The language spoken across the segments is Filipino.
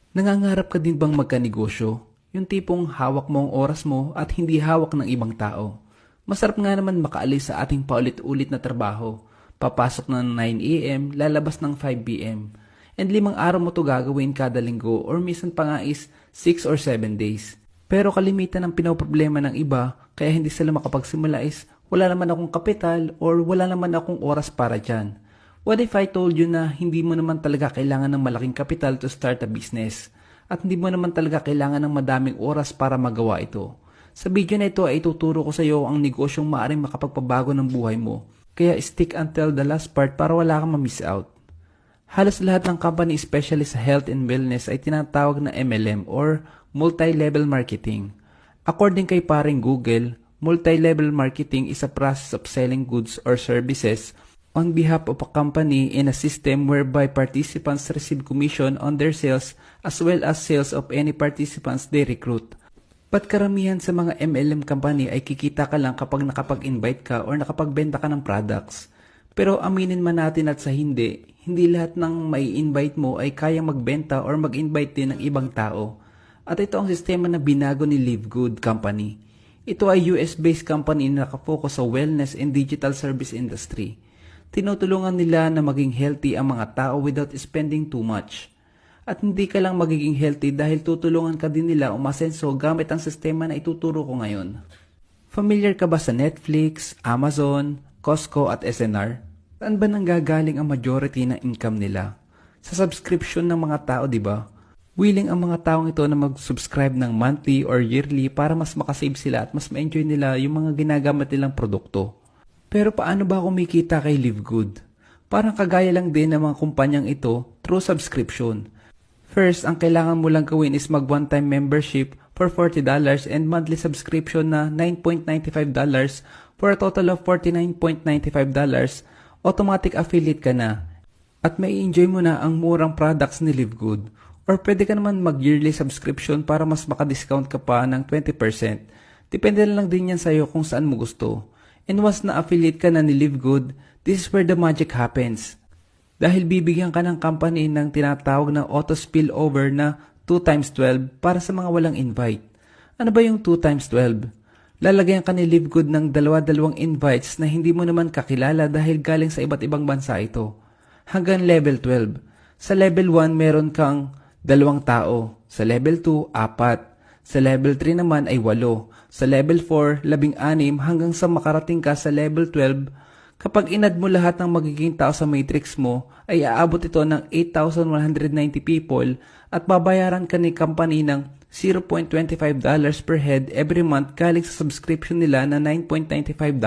Nangangarap ka din bang magkanegosyo? Yung tipong hawak mo ang oras mo at hindi hawak ng ibang tao. Masarap nga naman makaalis sa ating paulit-ulit na trabaho. Papasok ng 9 a.m., lalabas ng 5 p.m. And 5 araw mo to gagawin kada linggo or minsan pa nga is 6 or 7 days. Pero kalimitan ng pinoproblema ng iba kaya hindi sila makapagsimula is wala naman akong kapital or wala naman akong oras para dyan. What if I told you na hindi mo naman talaga kailangan ng malaking kapital to start a business? At hindi mo naman talaga kailangan ng madaming oras para magawa ito. Sa video na ito ay ituturo ko sa iyo ang negosyong maaaring makapagpabago ng buhay mo. Kaya stick until the last part para wala kang ma-miss out. Halos lahat ng company especially sa health and wellness ay tinatawag na MLM or multi-level marketing. According kay paring Google, multi-level marketing is a process of selling goods or services on behalf of a company in a system whereby participants receive commission on their sales as well as sales of any participants they recruit. But karamihan sa mga MLM company ay kikita ka lang kapag nakapag-invite ka or nakapagbenta ka ng products. Pero aminin man natin at sa hindi lahat ng mai-invite mo ay kayang magbenta or mag-invite din ng ibang tao. At ito ang sistema na binago ni Live Good Company. Ito ay US-based company na nakafocus sa wellness and digital service industry. Tinutulungan nila na maging healthy ang mga tao without spending too much. At hindi ka lang magiging healthy dahil tutulungan ka din nila umasenso gamit ang sistema na ituturo ko ngayon. Familiar ka ba sa Netflix, Amazon, Costco at SNR? Saan ba nanggagaling ang majority ng income nila? Sa subscription ng mga tao, di ba? Willing ang mga taong ito na mag-subscribe ng monthly or yearly para mas makasave sila at mas ma-enjoy nila yung mga ginagamit nilang produkto. Pero paano ba kumikita kay Live Good? Parang kagaya lang din ng mga kumpanyang ito through subscription. First, ang kailangan mo lang gawin is mag one-time membership for $40 and monthly subscription na $9.95 for a total of $49.95. Automatic affiliate ka na. At may enjoy mo na ang murang products ni Live Good. Or pwede ka naman mag-yearly subscription para mas maka-discount ka pa ng 20%. Depende na lang din yan sa'yo kung saan mo gusto. And once na-affiliate ka na ni Live Good, this is where the magic happens. Dahil bibigyan ka ng company ng tinatawag na auto spillover na 2x12 para sa mga walang invite. Ano ba yung 2x12? Lalagyan ka ni Live Good ng dalawa-dalawang invites na hindi mo naman kakilala dahil galing sa iba't ibang bansa ito. Hanggang level 12. Sa level 1 meron kang 2 tao. Sa level 2, 4. Sa level 3 naman ay 8. Sa level 4, 16 hanggang sa makarating ka sa level 12. Kapag inad mo lahat ng magiging tao sa matrix mo, ay aabot ito ng 8,190 people at babayaran ka ni company ng $0.25 per head every month galing sa subscription nila na $9.95.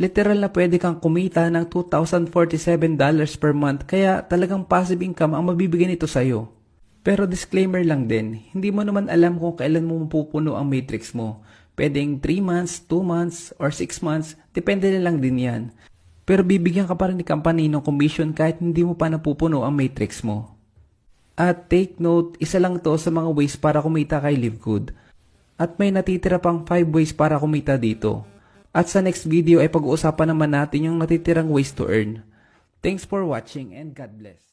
Literal na pwede kang kumita ng $2,047 per month kaya talagang passive income ang mabibigay nito sa'yo. Pero disclaimer lang din, hindi mo naman alam kung kailan mo mapupuno ang matrix mo. Pwedeng 3 months, 2 months, or 6 months, depende na lang din yan. Pero bibigyan ka pa rin ni company ng commission kahit hindi mo pa napupuno ang matrix mo. At take note, isa lang to sa mga ways para kumita kay Live Good. At may natitira pang 5 ways para kumita dito. At sa next video ay pag-uusapan naman natin yung natitirang ways to earn. Thanks for watching and God bless.